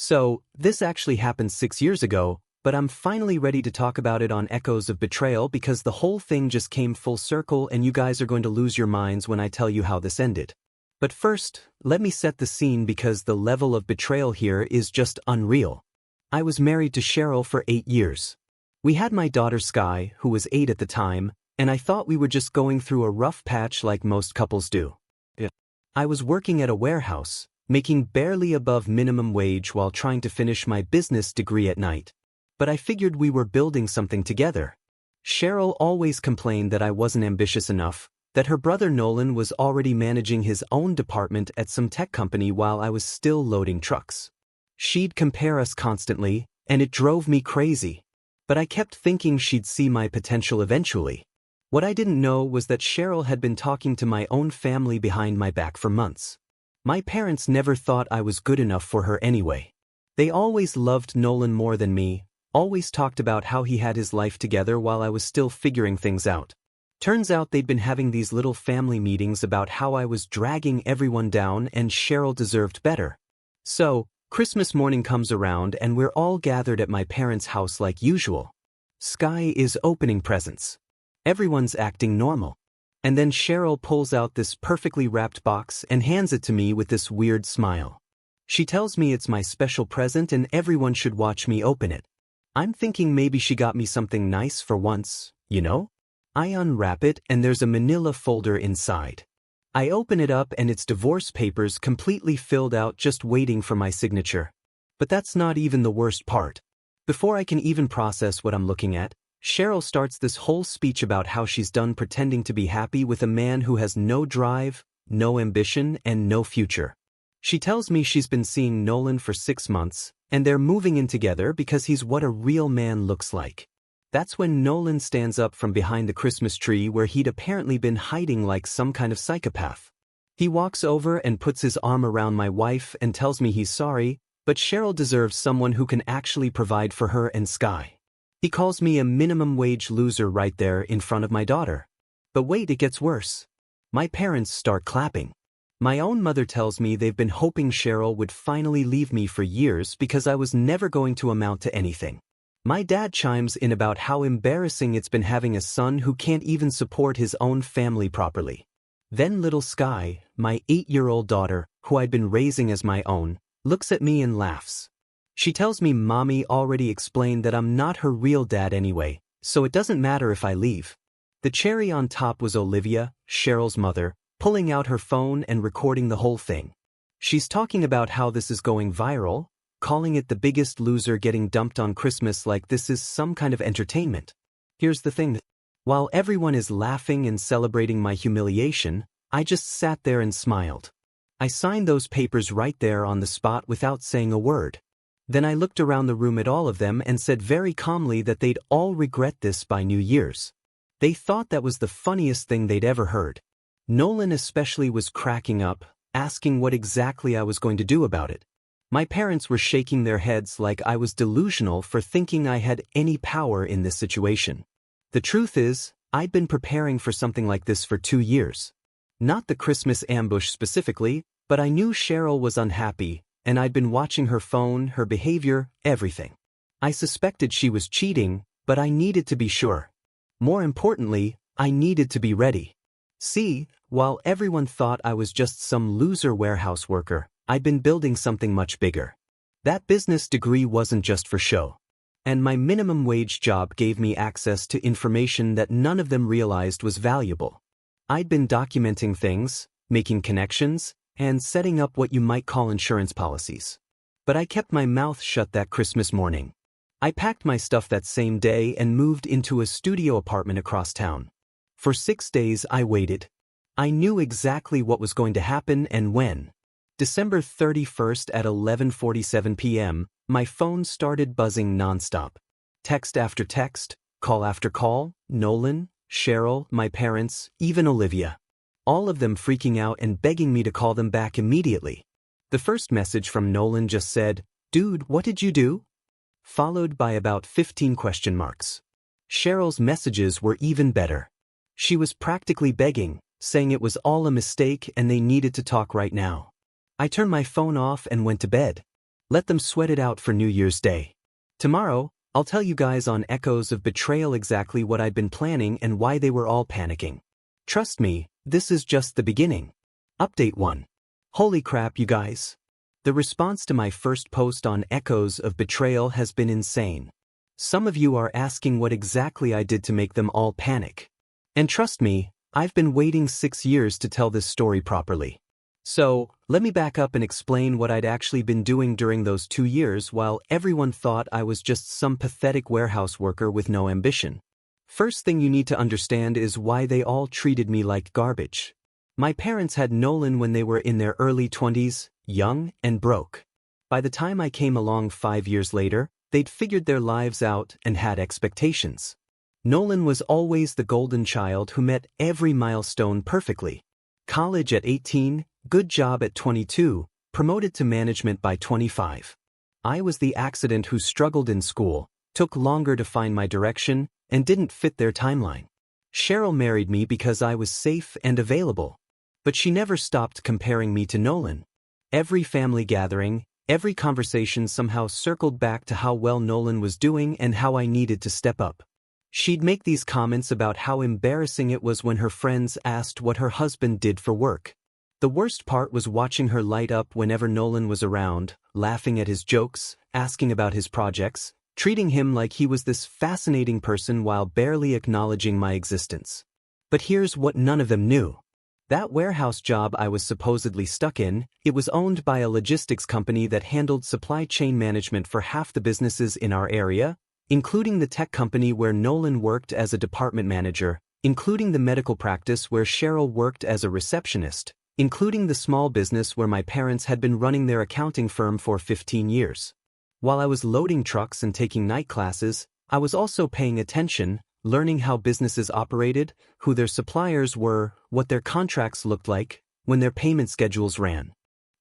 So, this actually happened 6 years ago, but I'm finally ready to talk about it on Echoes of Betrayal because the whole thing just came full circle and you guys are going to lose your minds when I tell you how this ended. But first, let me set the scene because the level of betrayal here is just unreal. I was married to Cheryl for 8 years. We had my daughter Sky, who was 8 at the time, and I thought we were just going through a rough patch like most couples do. I was working at a warehouse, making barely above minimum wage while trying to finish my business degree at night. But I figured we were building something together. Cheryl always complained that I wasn't ambitious enough, that her brother Nolan was already managing his own department at some tech company while I was still loading trucks. She'd compare us constantly, and it drove me crazy. But I kept thinking she'd see my potential eventually. What I didn't know was that Cheryl had been talking to my own family behind my back for months. My parents never thought I was good enough for her anyway. They always loved Nolan more than me, always talked about how he had his life together while I was still figuring things out. Turns out they'd been having these little family meetings about how I was dragging everyone down and Cheryl deserved better. So, Christmas morning comes around and we're all gathered at my parents' house like usual. Sky is opening presents. Everyone's acting normal. And then Cheryl pulls out this perfectly wrapped box and hands it to me with this weird smile. She tells me it's my special present and everyone should watch me open it. I'm thinking maybe she got me something nice for once, you know? I unwrap it and there's a manila folder inside. I open it up and it's divorce papers completely filled out just waiting for my signature. But that's not even the worst part. Before I can even process what I'm looking at, Cheryl starts this whole speech about how she's done pretending to be happy with a man who has no drive, no ambition, and no future. She tells me she's been seeing Nolan for 6 months, and they're moving in together because he's what a real man looks like. That's when Nolan stands up from behind the Christmas tree where he'd apparently been hiding like some kind of psychopath. He walks over and puts his arm around my wife and tells me he's sorry, but Cheryl deserves someone who can actually provide for her and Sky. He calls me a minimum wage loser right there in front of my daughter. But wait, it gets worse. My parents start clapping. My own mother tells me they've been hoping Cheryl would finally leave me for years because I was never going to amount to anything. My dad chimes in about how embarrassing it's been having a son who can't even support his own family properly. Then little Sky, my 8-year-old daughter, who I'd been raising as my own, looks at me and laughs. She tells me Mommy already explained that I'm not her real dad anyway, so it doesn't matter if I leave. The cherry on top was Olivia, Cheryl's mother, pulling out her phone and recording the whole thing. She's talking about how this is going viral, calling it the biggest loser getting dumped on Christmas like this is some kind of entertainment. Here's the thing. While everyone is laughing and celebrating my humiliation, I just sat there and smiled. I signed those papers right there on the spot without saying a word. Then I looked around the room at all of them and said very calmly that they'd all regret this by New Year's. They thought that was the funniest thing they'd ever heard. Nolan especially was cracking up, asking what exactly I was going to do about it. My parents were shaking their heads like I was delusional for thinking I had any power in this situation. The truth is, I'd been preparing for something like this for 2 years. Not the Christmas ambush specifically, but I knew Cheryl was unhappy, and I'd been watching her phone, her behavior, everything. I suspected she was cheating, but I needed to be sure. More importantly, I needed to be ready. See, while everyone thought I was just some loser warehouse worker, I'd been building something much bigger. That business degree wasn't just for show. And my minimum wage job gave me access to information that none of them realized was valuable. I'd been documenting things, making connections, and setting up what you might call insurance policies. But I kept my mouth shut that Christmas morning. I packed my stuff that same day and moved into a studio apartment across town. For 6 days I waited. I knew exactly what was going to happen and when. December 31st at 11:47 p.m., my phone started buzzing nonstop. Text after text, call after call, Nolan, Cheryl, my parents, even Olivia. All of them freaking out and begging me to call them back immediately. The first message from Nolan just said, "Dude, what did you do?" Followed by about 15 question marks. Cheryl's messages were even better. She was practically begging, saying it was all a mistake and they needed to talk right now. I turned my phone off and went to bed. Let them sweat it out for New Year's Day. Tomorrow, I'll tell you guys on Echoes of Betrayal exactly what I'd been planning and why they were all panicking. Trust me, this is just the beginning. Update 1. Holy crap, you guys. The response to my first post on Echoes of Betrayal has been insane. Some of you are asking what exactly I did to make them all panic. And trust me, I've been waiting 6 years to tell this story properly. So, let me back up and explain what I'd actually been doing during those 2 years while everyone thought I was just some pathetic warehouse worker with no ambition. First thing you need to understand is why they all treated me like garbage. My parents had Nolan when they were in their early 20s, young and broke. By the time I came along 5 years later, they'd figured their lives out and had expectations. Nolan was always the golden child who met every milestone perfectly. College at 18, good job at 22, promoted to management by 25. I was the accident who struggled in school, took longer to find my direction, and didn't fit their timeline. Cheryl married me because I was safe and available. But she never stopped comparing me to Nolan. Every family gathering, every conversation somehow circled back to how well Nolan was doing and how I needed to step up. She'd make these comments about how embarrassing it was when her friends asked what her husband did for work. The worst part was watching her light up whenever Nolan was around, laughing at his jokes, asking about his projects, treating him like he was this fascinating person while barely acknowledging my existence. But here's what none of them knew. That warehouse job I was supposedly stuck in, it was owned by a logistics company that handled supply chain management for half the businesses in our area, including the tech company where Nolan worked as a department manager, including the medical practice where Cheryl worked as a receptionist, including the small business where my parents had been running their accounting firm for 15 years. While I was loading trucks and taking night classes, I was also paying attention, learning how businesses operated, who their suppliers were, what their contracts looked like, when their payment schedules ran.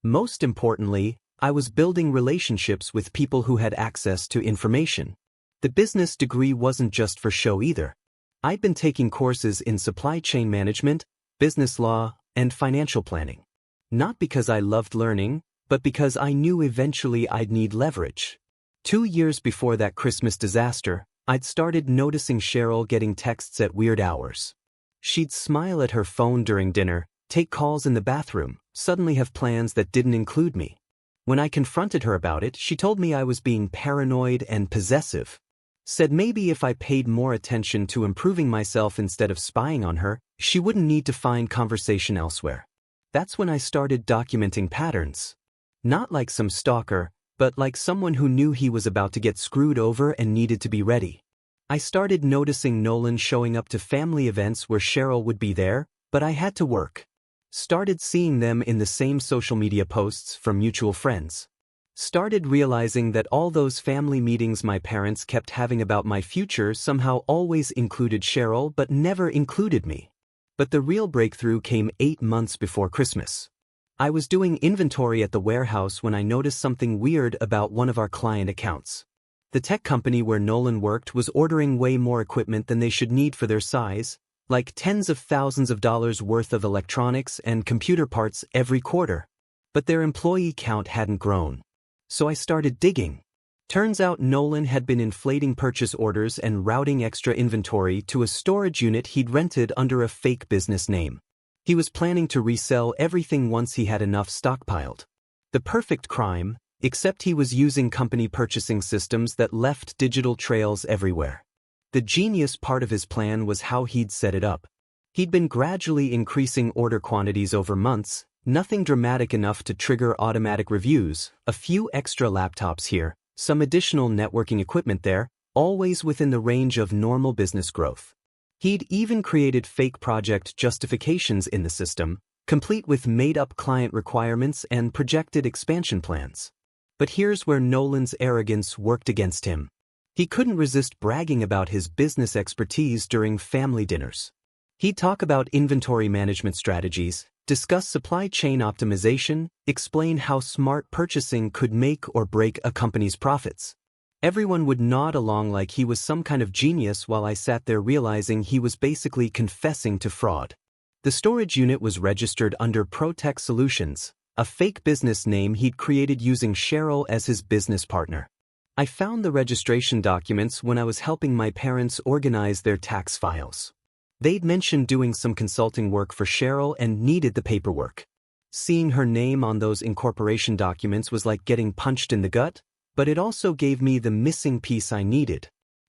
Most importantly, I was building relationships with people who had access to information. The business degree wasn't just for show either. I'd been taking courses in supply chain management, business law, and financial planning. Not because I loved learning, but because I knew eventually I'd need leverage. 2 years before that Christmas disaster, I'd started noticing Cheryl getting texts at weird hours. She'd smile at her phone during dinner, take calls in the bathroom, suddenly have plans that didn't include me. When I confronted her about it, she told me I was being paranoid and possessive. Said maybe if I paid more attention to improving myself instead of spying on her, she wouldn't need to find conversation elsewhere. That's when I started documenting patterns. Not like some stalker, but like someone who knew he was about to get screwed over and needed to be ready. I started noticing Nolan showing up to family events where Cheryl would be there, but I had to work. Started seeing them in the same social media posts from mutual friends. Started realizing that all those family meetings my parents kept having about my future somehow always included Cheryl but never included me. But the real breakthrough came 8 months before Christmas. I was doing inventory at the warehouse when I noticed something weird about one of our client accounts. The tech company where Nolan worked was ordering way more equipment than they should need for their size, like tens of thousands of dollars worth of electronics and computer parts every quarter. But their employee count hadn't grown. So I started digging. Turns out Nolan had been inflating purchase orders and routing extra inventory to a storage unit he'd rented under a fake business name. He was planning to resell everything once he had enough stockpiled. The perfect crime, except he was using company purchasing systems that left digital trails everywhere. The genius part of his plan was how he'd set it up. He'd been gradually increasing order quantities over months, nothing dramatic enough to trigger automatic reviews, a few extra laptops here, some additional networking equipment there, always within the range of normal business growth. He'd even created fake project justifications in the system, complete with made-up client requirements and projected expansion plans. But here's where Nolan's arrogance worked against him. He couldn't resist bragging about his business expertise during family dinners. He'd talk about inventory management strategies, discuss supply chain optimization, explain how smart purchasing could make or break a company's profits. Everyone would nod along like he was some kind of genius while I sat there realizing he was basically confessing to fraud. The storage unit was registered under ProTech Solutions, a fake business name he'd created using Cheryl as his business partner. I found the registration documents when I was helping my parents organize their tax files. They'd mentioned doing some consulting work for Cheryl and needed the paperwork. Seeing her name on those incorporation documents was like getting punched in the gut, but it also gave me the missing piece I needed.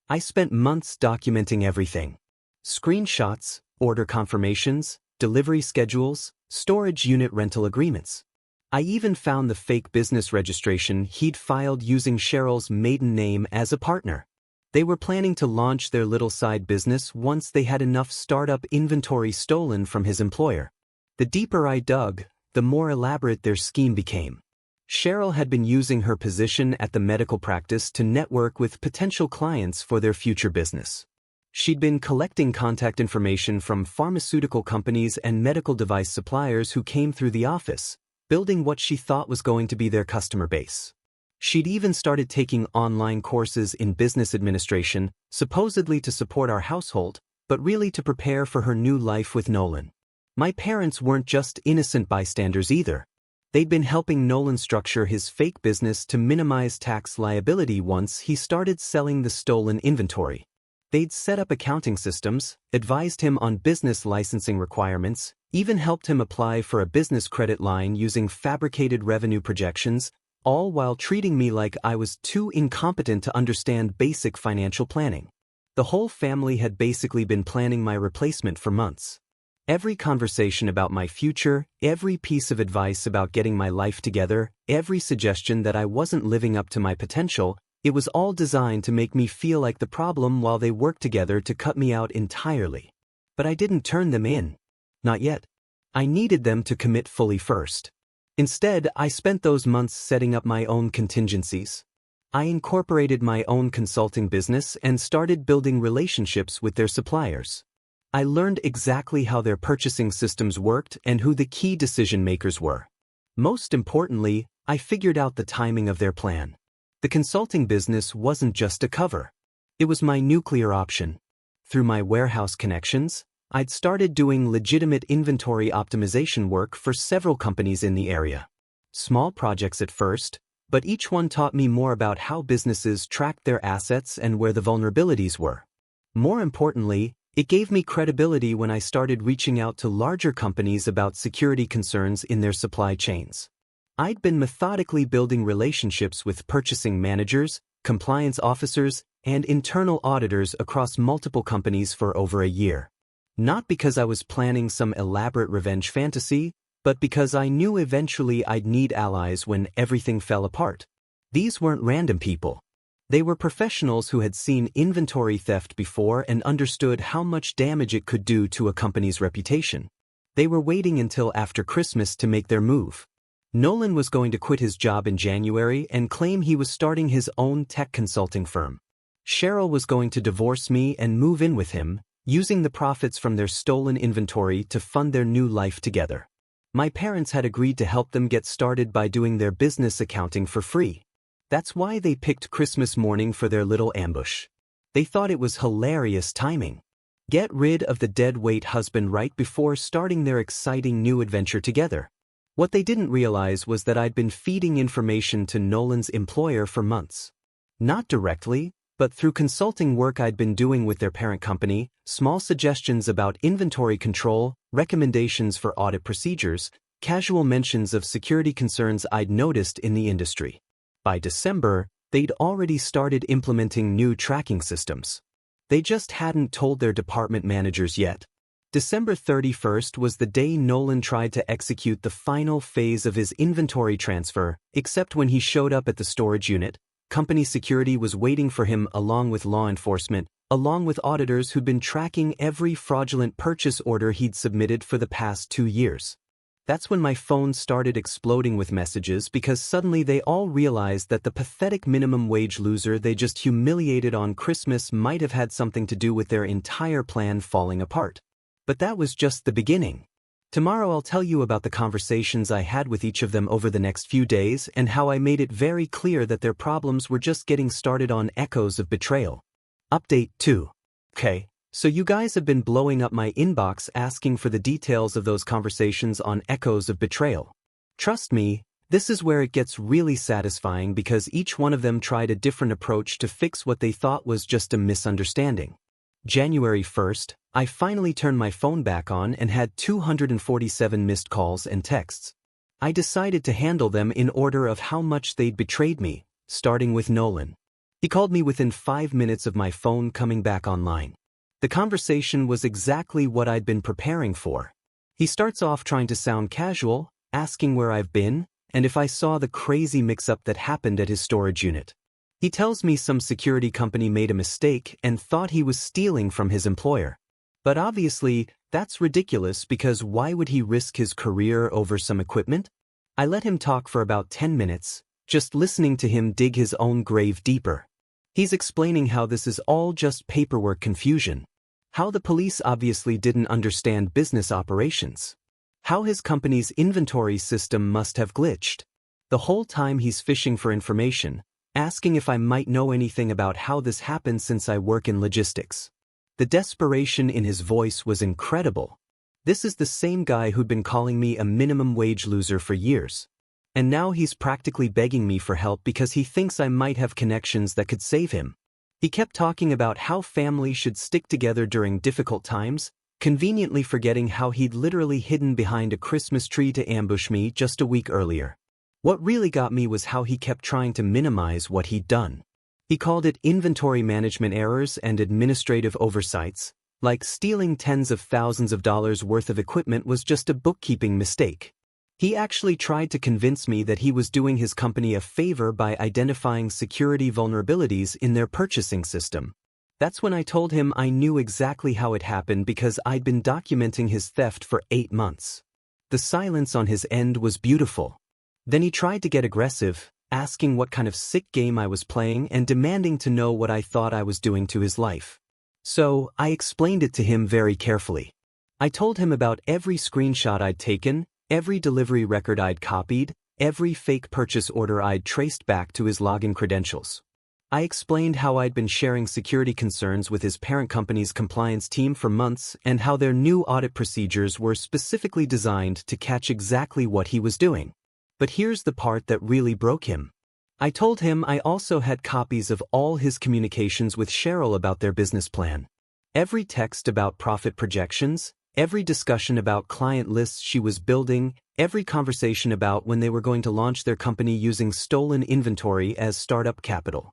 I spent months documenting everything. Screenshots, order confirmations, delivery schedules, storage unit rental agreements. I even found the fake business registration he'd filed using Cheryl's maiden name as a partner. They were planning to launch their little side business once they had enough startup inventory stolen from his employer. The deeper I dug, the more elaborate their scheme became. Cheryl had been using her position at the medical practice to network with potential clients for their future business. She'd been collecting contact information from pharmaceutical companies and medical device suppliers who came through the office, building what she thought was going to be their customer base. She'd even started taking online courses in business administration, supposedly to support our household, but really to prepare for her new life with Nolan. My parents weren't just innocent bystanders either. They'd been helping Nolan structure his fake business to minimize tax liability once he started selling the stolen inventory. They'd set up accounting systems, advised him on business licensing requirements, even helped him apply for a business credit line using fabricated revenue projections, all while treating me like I was too incompetent to understand basic financial planning. The whole family had basically been planning my replacement for months. Every conversation about my future, every piece of advice about getting my life together, every suggestion that I wasn't living up to my potential, it was all designed to make me feel like the problem while they worked together to cut me out entirely. But I didn't turn them in. Not yet. I needed them to commit fully first. Instead, I spent those months setting up my own contingencies. I incorporated my own consulting business and started building relationships with their suppliers. I learned exactly how their purchasing systems worked and who the key decision makers were. Most importantly, I figured out the timing of their plan. The consulting business wasn't just a cover. It was my nuclear option. Through my warehouse connections, I'd started doing legitimate inventory optimization work for several companies in the area. Small projects at first, but each one taught me more about how businesses tracked their assets and where the vulnerabilities were. More importantly, it gave me credibility when I started reaching out to larger companies about security concerns in their supply chains. I'd been methodically building relationships with purchasing managers, compliance officers, and internal auditors across multiple companies for over a year. Not because I was planning some elaborate revenge fantasy, but because I knew eventually I'd need allies when everything fell apart. These weren't random people. They were professionals who had seen inventory theft before and understood how much damage it could do to a company's reputation. They were waiting until after Christmas to make their move. Nolan was going to quit his job in January and claim he was starting his own tech consulting firm. Cheryl was going to divorce me and move in with him, using the profits from their stolen inventory to fund their new life together. My parents had agreed to help them get started by doing their business accounting for free. That's why they picked Christmas morning for their little ambush. They thought it was hilarious timing. Get rid of the dead-weight husband right before starting their exciting new adventure together. What they didn't realize was that I'd been feeding information to Nolan's employer for months. Not directly, but through consulting work I'd been doing with their parent company, small suggestions about inventory control, recommendations for audit procedures, casual mentions of security concerns I'd noticed in the industry. By December, they'd already started implementing new tracking systems. They just hadn't told their department managers yet. December 31st was the day Nolan tried to execute the final phase of his inventory transfer, except when he showed up at the storage unit, company security was waiting for him along with law enforcement, along with auditors who'd been tracking every fraudulent purchase order he'd submitted for the past 2 years. That's when my phone started exploding with messages because suddenly they all realized that the pathetic minimum wage loser they just humiliated on Christmas might have had something to do with their entire plan falling apart. But that was just the beginning. Tomorrow I'll tell you about the conversations I had with each of them over the next few days and how I made it very clear that their problems were just getting started on echoes of betrayal. Update 2. Okay, so you guys have been blowing up my inbox asking for the details of those conversations on echoes of betrayal. Trust me, this is where it gets really satisfying because each one of them tried a different approach to fix what they thought was just a misunderstanding. January 1st, I finally turned my phone back on and had 247 missed calls and texts. I decided to handle them in order of how much they'd betrayed me, starting with Nolan. He called me within 5 minutes of my phone coming back online. The conversation was exactly what I'd been preparing for. He starts off trying to sound casual, asking where I've been, and if I saw the crazy mix-up that happened at his storage unit. He tells me some security company made a mistake and thought he was stealing from his employer. But obviously, that's ridiculous because why would he risk his career over some equipment? I let him talk for about 10 minutes, just listening to him dig his own grave deeper. He's explaining how this is all just paperwork confusion, how the police obviously didn't understand business operations, how his company's inventory system must have glitched. The whole time he's fishing for information, asking if I might know anything about how this happened since I work in logistics. The desperation in his voice was incredible. This is the same guy who'd been calling me a minimum wage loser for years. And now he's practically begging me for help because he thinks I might have connections that could save him. He kept talking about how family should stick together during difficult times, conveniently forgetting how he'd literally hidden behind a Christmas tree to ambush me just a week earlier. What really got me was how he kept trying to minimize what he'd done. He called it inventory management errors and administrative oversights, like stealing tens of thousands of dollars worth of equipment was just a bookkeeping mistake. He actually tried to convince me that he was doing his company a favor by identifying security vulnerabilities in their purchasing system. That's when I told him I knew exactly how it happened because I'd been documenting his theft for 8 months. The silence on his end was beautiful. Then he tried to get aggressive, asking what kind of sick game I was playing and demanding to know what I thought I was doing to his life. So, I explained it to him very carefully. I told him about every screenshot I'd taken, every delivery record I'd copied, every fake purchase order I'd traced back to his login credentials. I explained how I'd been sharing security concerns with his parent company's compliance team for months and how their new audit procedures were specifically designed to catch exactly what he was doing. But here's the part that really broke him. I told him I also had copies of all his communications with Cheryl about their business plan. Every text about profit projections, every discussion about client lists she was building, every conversation about when they were going to launch their company using stolen inventory as startup capital.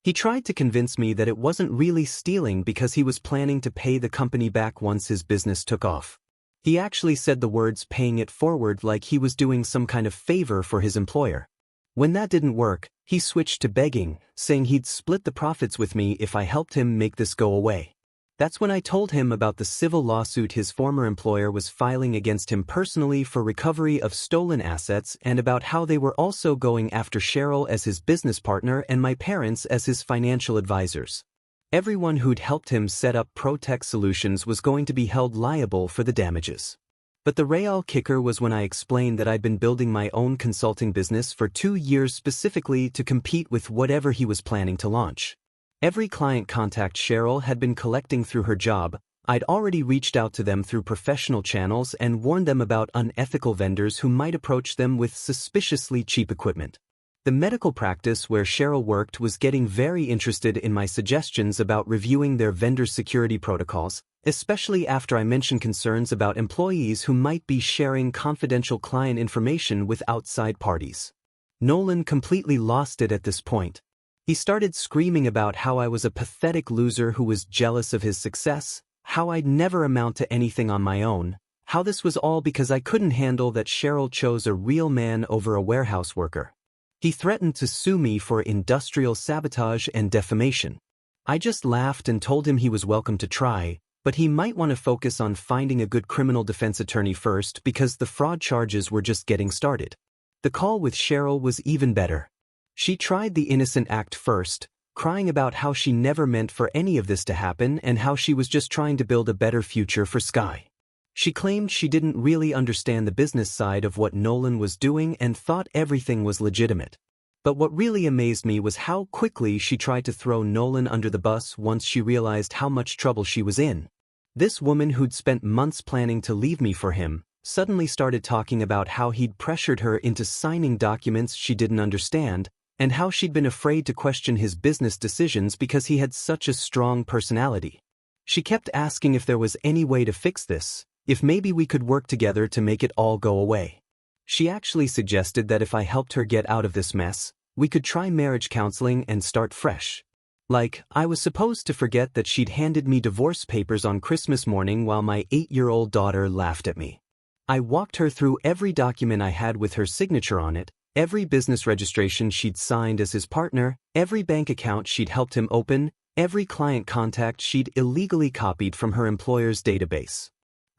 He tried to convince me that it wasn't really stealing because he was planning to pay the company back once his business took off. He actually said the words paying it forward like he was doing some kind of favor for his employer. When that didn't work, he switched to begging, saying he'd split the profits with me if I helped him make this go away. That's when I told him about the civil lawsuit his former employer was filing against him personally for recovery of stolen assets and about how they were also going after Cheryl as his business partner and my parents as his financial advisors. Everyone who'd helped him set up ProTech Solutions was going to be held liable for the damages. But the real kicker was when I explained that I'd been building my own consulting business for 2 years specifically to compete with whatever he was planning to launch. Every client contact Cheryl had been collecting through her job, I'd already reached out to them through professional channels and warned them about unethical vendors who might approach them with suspiciously cheap equipment. The medical practice where Cheryl worked was getting very interested in my suggestions about reviewing their vendor security protocols, especially after I mentioned concerns about employees who might be sharing confidential client information with outside parties. Nolan completely lost it at this point. He started screaming about how I was a pathetic loser who was jealous of his success, how I'd never amount to anything on my own, how this was all because I couldn't handle that Cheryl chose a real man over a warehouse worker. He threatened to sue me for industrial sabotage and defamation. I just laughed and told him he was welcome to try, but he might want to focus on finding a good criminal defense attorney first because the fraud charges were just getting started. The call with Cheryl was even better. She tried the innocent act first, crying about how she never meant for any of this to happen and how she was just trying to build a better future for Sky. She claimed she didn't really understand the business side of what Nolan was doing and thought everything was legitimate. But what really amazed me was how quickly she tried to throw Nolan under the bus once she realized how much trouble she was in. This woman who'd spent months planning to leave me for him, suddenly started talking about how he'd pressured her into signing documents she didn't understand, and how she'd been afraid to question his business decisions because he had such a strong personality. She kept asking if there was any way to fix this, if maybe we could work together to make it all go away. She actually suggested that if I helped her get out of this mess, we could try marriage counseling and start fresh. Like, I was supposed to forget that she'd handed me divorce papers on Christmas morning while my 8-year-old daughter laughed at me. I walked her through every document I had with her signature on it, every business registration she'd signed as his partner, every bank account she'd helped him open, every client contact she'd illegally copied from her employer's database.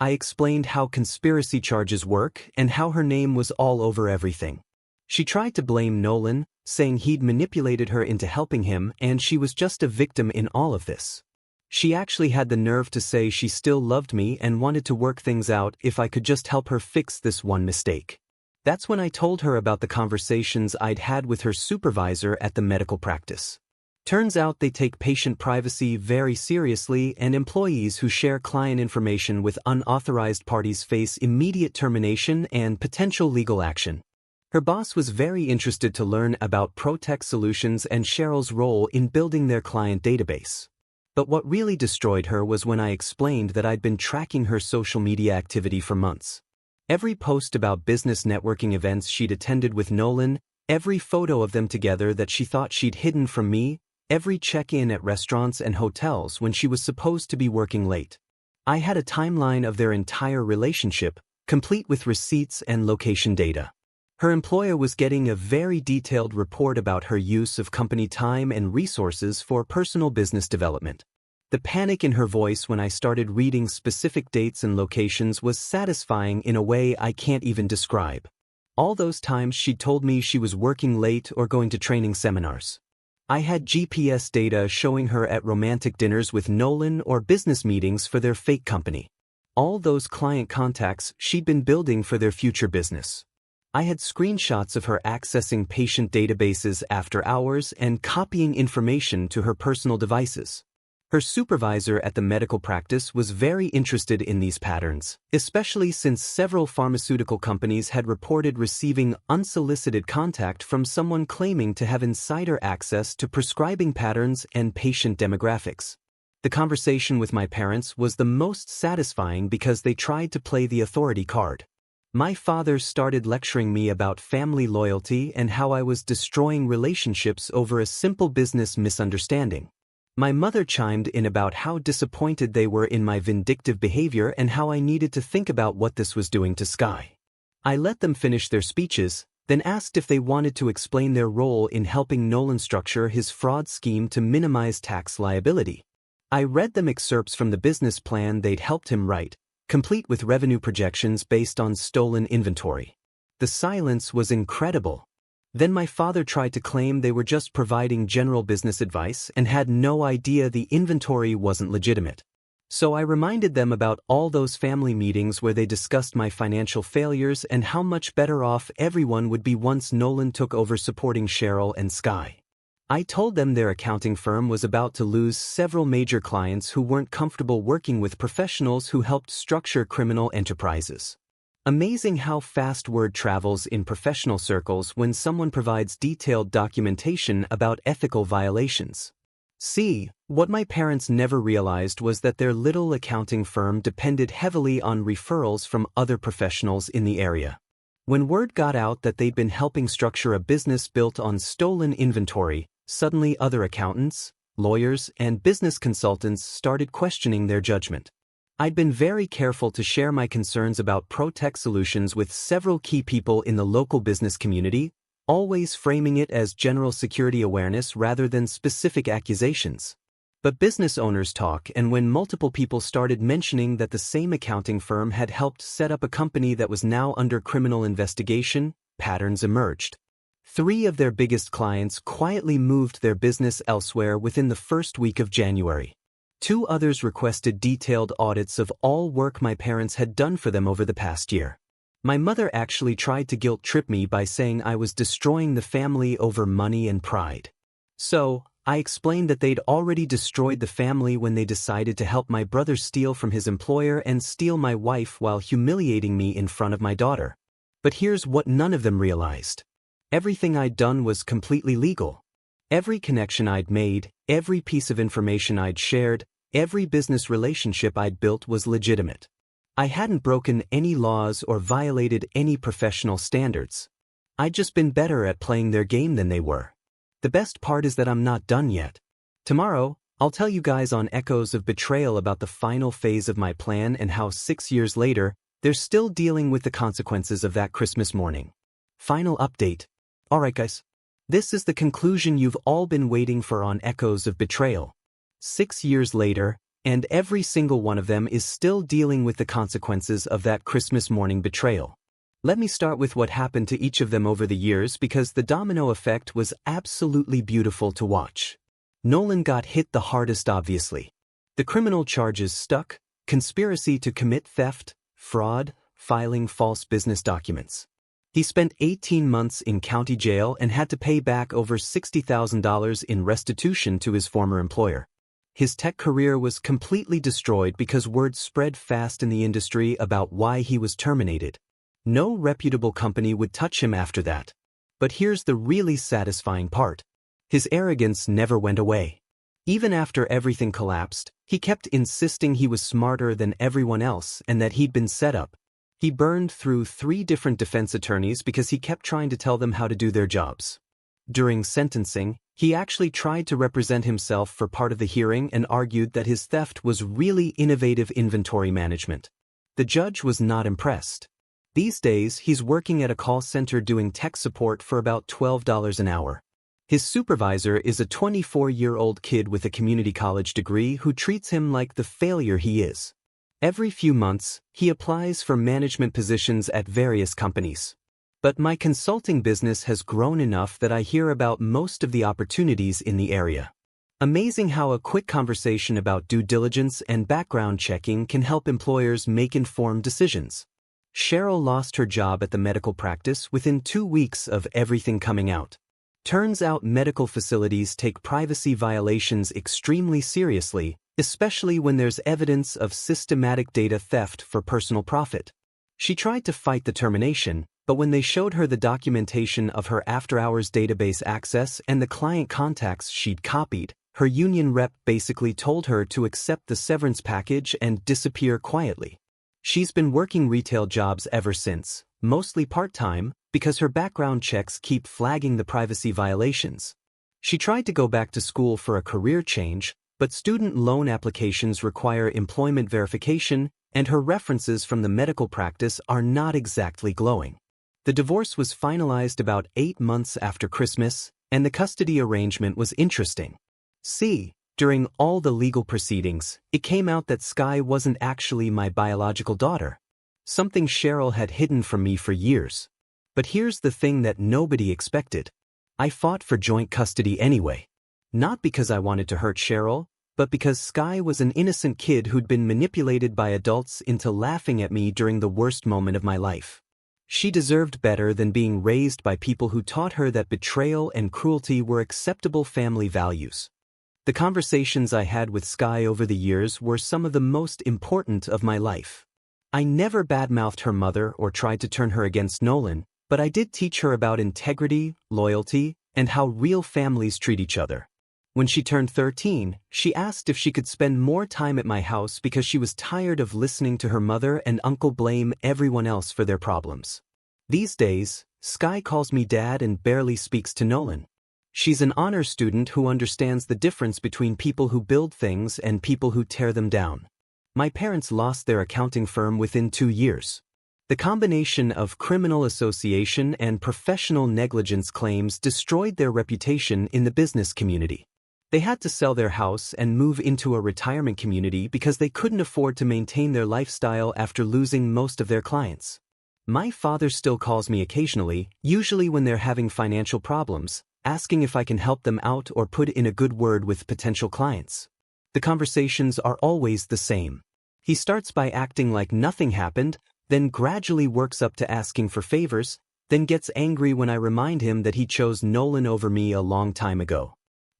I explained how conspiracy charges work and how her name was all over everything. She tried to blame Nolan, saying he'd manipulated her into helping him and she was just a victim in all of this. She actually had the nerve to say she still loved me and wanted to work things out if I could just help her fix this one mistake. That's when I told her about the conversations I'd had with her supervisor at the medical practice. Turns out they take patient privacy very seriously, and employees who share client information with unauthorized parties face immediate termination and potential legal action. Her boss was very interested to learn about Protect Solutions and Cheryl's role in building their client database. But what really destroyed her was when I explained that I'd been tracking her social media activity for months. Every post about business networking events she'd attended with Nolan, every photo of them together that she thought she'd hidden from me, every check-in at restaurants and hotels when she was supposed to be working late. I had a timeline of their entire relationship, complete with receipts and location data. Her employer was getting a very detailed report about her use of company time and resources for personal business development. The panic in her voice when I started reading specific dates and locations was satisfying in a way I can't even describe. All those times she'd told me she was working late or going to training seminars. I had GPS data showing her at romantic dinners with Nolan or business meetings for their fake company. All those client contacts she'd been building for their future business. I had screenshots of her accessing patient databases after hours and copying information to her personal devices. Her supervisor at the medical practice was very interested in these patterns, especially since several pharmaceutical companies had reported receiving unsolicited contact from someone claiming to have insider access to prescribing patterns and patient demographics. The conversation with my parents was the most satisfying because they tried to play the authority card. My father started lecturing me about family loyalty and how I was destroying relationships over a simple business misunderstanding. My mother chimed in about how disappointed they were in my vindictive behavior and how I needed to think about what this was doing to Sky. I let them finish their speeches, then asked if they wanted to explain their role in helping Nolan structure his fraud scheme to minimize tax liability. I read them excerpts from the business plan they'd helped him write, complete with revenue projections based on stolen inventory. The silence was incredible. Then my father tried to claim they were just providing general business advice and had no idea the inventory wasn't legitimate. So I reminded them about all those family meetings where they discussed my financial failures and how much better off everyone would be once Nolan took over supporting Cheryl and Sky. I told them their accounting firm was about to lose several major clients who weren't comfortable working with professionals who helped structure criminal enterprises. Amazing how fast word travels in professional circles when someone provides detailed documentation about ethical violations. See, what my parents never realized was that their little accounting firm depended heavily on referrals from other professionals in the area. When word got out that they'd been helping structure a business built on stolen inventory, suddenly other accountants, lawyers, and business consultants started questioning their judgment. I'd been very careful to share my concerns about Protect Solutions with several key people in the local business community, always framing it as general security awareness rather than specific accusations. But business owners talk, and when multiple people started mentioning that the same accounting firm had helped set up a company that was now under criminal investigation, patterns emerged. 3 of their biggest clients quietly moved their business elsewhere within the first week of January. 2 others requested detailed audits of all work my parents had done for them over the past year. My mother actually tried to guilt-trip me by saying I was destroying the family over money and pride. So, I explained that they'd already destroyed the family when they decided to help my brother steal from his employer and steal my wife while humiliating me in front of my daughter. But here's what none of them realized. Everything I'd done was completely legal. Every connection I'd made, every piece of information I'd shared, every business relationship I'd built was legitimate. I hadn't broken any laws or violated any professional standards. I'd just been better at playing their game than they were. The best part is that I'm not done yet. Tomorrow, I'll tell you guys on Echoes of Betrayal about the final phase of my plan and how 6 years later, they're still dealing with the consequences of that Christmas morning. Final update. Alright guys. This is the conclusion you've all been waiting for on Echoes of Betrayal. 6 years later, and every single one of them is still dealing with the consequences of that Christmas morning betrayal. Let me start with what happened to each of them over the years because the domino effect was absolutely beautiful to watch. Nolan got hit the hardest obviously. The criminal charges stuck: conspiracy to commit theft, fraud, filing false business documents. He spent 18 months in county jail and had to pay back over $60,000 in restitution to his former employer. His tech career was completely destroyed because word spread fast in the industry about why he was terminated. No reputable company would touch him after that. But here's the really satisfying part. His arrogance never went away. Even after everything collapsed, he kept insisting he was smarter than everyone else and that he'd been set up. He burned through 3 different defense attorneys because he kept trying to tell them how to do their jobs. During sentencing, he actually tried to represent himself for part of the hearing and argued that his theft was really innovative inventory management. The judge was not impressed. These days, he's working at a call center doing tech support for about $12 an hour. His supervisor is a 24-year-old kid with a community college degree who treats him like the failure he is. Every few months, he applies for management positions at various companies. But my consulting business has grown enough that I hear about most of the opportunities in the area. Amazing how a quick conversation about due diligence and background checking can help employers make informed decisions. Cheryl lost her job at the medical practice within 2 weeks of everything coming out. Turns out medical facilities take privacy violations extremely seriously, especially when there's evidence of systematic data theft for personal profit. She tried to fight the termination, but when they showed her the documentation of her after-hours database access and the client contacts she'd copied, her union rep basically told her to accept the severance package and disappear quietly. She's been working retail jobs ever since, mostly part-time, because her background checks keep flagging the privacy violations. She tried to go back to school for a career change, but student loan applications require employment verification, and her references from the medical practice are not exactly glowing. The divorce was finalized about 8 months after Christmas, and the custody arrangement was interesting. During all the legal proceedings, it came out that Sky wasn't actually my biological daughter. Something Cheryl had hidden from me for years. But here's the thing that nobody expected. I fought for joint custody anyway. Not because I wanted to hurt Cheryl, but because Sky was an innocent kid who'd been manipulated by adults into laughing at me during the worst moment of my life. She deserved better than being raised by people who taught her that betrayal and cruelty were acceptable family values. The conversations I had with Sky over the years were some of the most important of my life. I never badmouthed her mother or tried to turn her against Nolan, but I did teach her about integrity, loyalty, and how real families treat each other. When she turned 13, she asked if she could spend more time at my house because she was tired of listening to her mother and uncle blame everyone else for their problems. These days, Sky calls me dad and barely speaks to Nolan. She's an honor student who understands the difference between people who build things and people who tear them down. My parents lost their accounting firm within 2 years. The combination of criminal association and professional negligence claims destroyed their reputation in the business community. They had to sell their house and move into a retirement community because they couldn't afford to maintain their lifestyle after losing most of their clients. My father still calls me occasionally, usually when they're having financial problems, asking if I can help them out or put in a good word with potential clients. The conversations are always the same. He starts by acting like nothing happened, then gradually works up to asking for favors, then gets angry when I remind him that he chose Nolan over me a long time ago.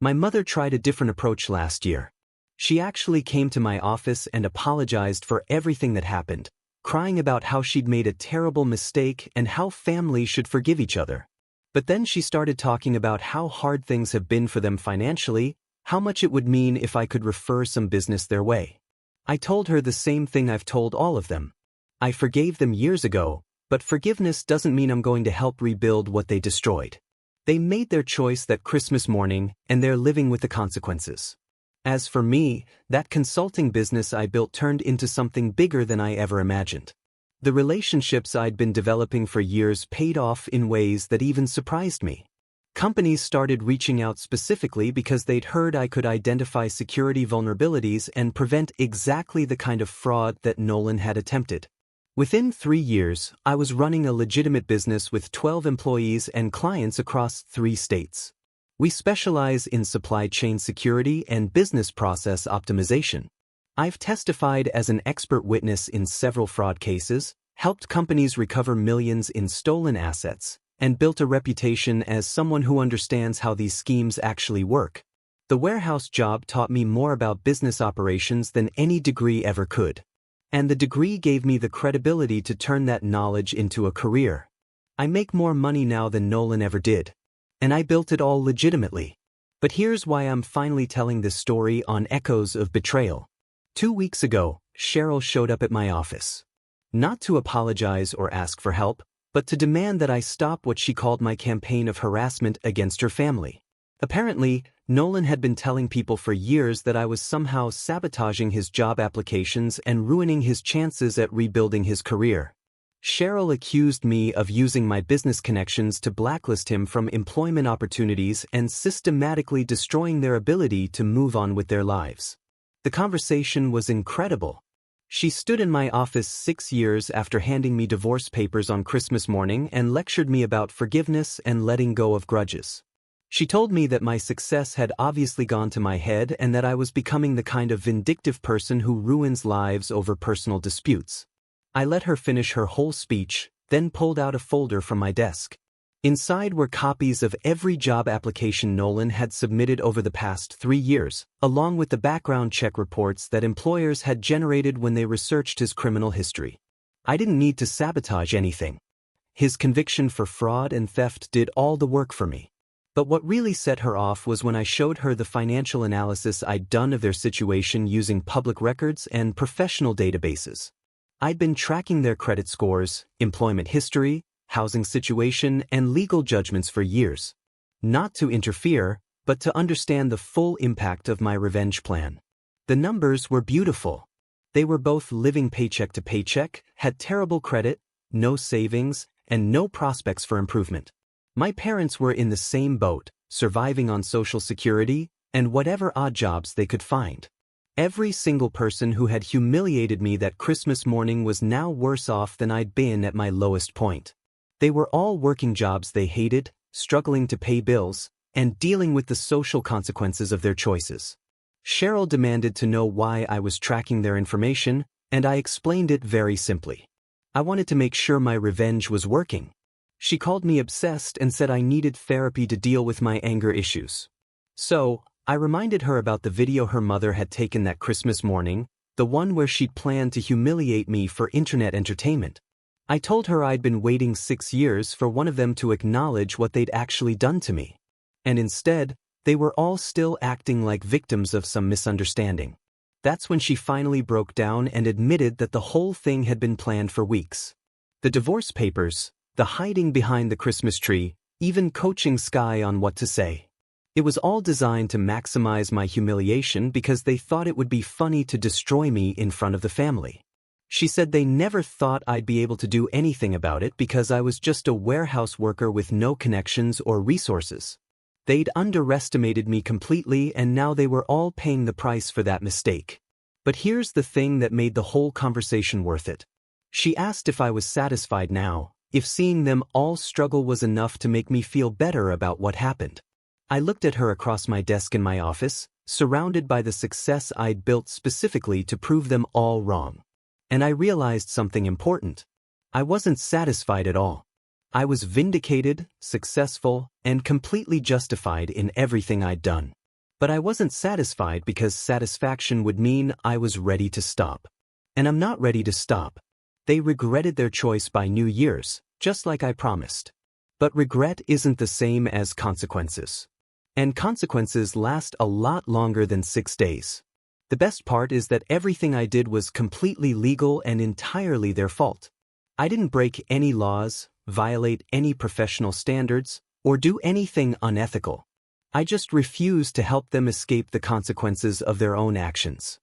My mother tried a different approach last year. She actually came to my office and apologized for everything that happened, crying about how she'd made a terrible mistake and how families should forgive each other. But then she started talking about how hard things have been for them financially, how much it would mean if I could refer some business their way. I told her the same thing I've told all of them. I forgave them years ago, but forgiveness doesn't mean I'm going to help rebuild what they destroyed. They made their choice that Christmas morning, and they're living with the consequences. As for me, that consulting business I built turned into something bigger than I ever imagined. The relationships I'd been developing for years paid off in ways that even surprised me. Companies started reaching out specifically because they'd heard I could identify security vulnerabilities and prevent exactly the kind of fraud that Nolan had attempted. Within 3 years, I was running a legitimate business with 12 employees and clients across 3 states. We specialize in supply chain security and business process optimization. I've testified as an expert witness in several fraud cases, helped companies recover millions in stolen assets, and built a reputation as someone who understands how these schemes actually work. The warehouse job taught me more about business operations than any degree ever could. And the degree gave me the credibility to turn that knowledge into a career. I make more money now than Nolan ever did. And I built it all legitimately. But here's why I'm finally telling this story on Echoes of Betrayal. 2 weeks ago, Cheryl showed up at my office. Not to apologize or ask for help, but to demand that I stop what she called my campaign of harassment against her family. Apparently, Nolan had been telling people for years that I was somehow sabotaging his job applications and ruining his chances at rebuilding his career. Cheryl accused me of using my business connections to blacklist him from employment opportunities and systematically destroying their ability to move on with their lives. The conversation was incredible. She stood in my office 6 years after handing me divorce papers on Christmas morning and lectured me about forgiveness and letting go of grudges. She told me that my success had obviously gone to my head and that I was becoming the kind of vindictive person who ruins lives over personal disputes. I let her finish her whole speech, then pulled out a folder from my desk. Inside were copies of every job application Nolan had submitted over the past 3 years, along with the background check reports that employers had generated when they researched his criminal history. I didn't need to sabotage anything. His conviction for fraud and theft did all the work for me. But what really set her off was when I showed her the financial analysis I'd done of their situation using public records and professional databases. I'd been tracking their credit scores, employment history, housing situation, and legal judgments for years. Not to interfere, but to understand the full impact of my revenge plan. The numbers were beautiful. They were both living paycheck to paycheck, had terrible credit, no savings, and no prospects for improvement. My parents were in the same boat, surviving on Social Security and whatever odd jobs they could find. Every single person who had humiliated me that Christmas morning was now worse off than I'd been at my lowest point. They were all working jobs they hated, struggling to pay bills, and dealing with the social consequences of their choices. Cheryl demanded to know why I was tracking their information, and I explained it very simply. I wanted to make sure my revenge was working. She called me obsessed and said I needed therapy to deal with my anger issues. So, I reminded her about the video her mother had taken that Christmas morning, the one where she'd planned to humiliate me for internet entertainment. I told her I'd been waiting 6 years for one of them to acknowledge what they'd actually done to me. And instead, they were all still acting like victims of some misunderstanding. That's when she finally broke down and admitted that the whole thing had been planned for weeks. The divorce papers, the hiding behind the Christmas tree, even coaching Sky on what to say. It was all designed to maximize my humiliation because they thought it would be funny to destroy me in front of the family. She said they never thought I'd be able to do anything about it because I was just a warehouse worker with no connections or resources. They'd underestimated me completely and now they were all paying the price for that mistake. But here's the thing that made the whole conversation worth it. She asked if I was satisfied now, if seeing them all struggle was enough to make me feel better about what happened. I looked at her across my desk in my office, surrounded by the success I'd built specifically to prove them all wrong. And I realized something important. I wasn't satisfied at all. I was vindicated, successful, and completely justified in everything I'd done. But I wasn't satisfied because satisfaction would mean I was ready to stop. And I'm not ready to stop. They regretted their choice by New Year's, just like I promised. But regret isn't the same as consequences. And consequences last a lot longer than 6 days. The best part is that everything I did was completely legal and entirely their fault. I didn't break any laws, violate any professional standards, or do anything unethical. I just refused to help them escape the consequences of their own actions.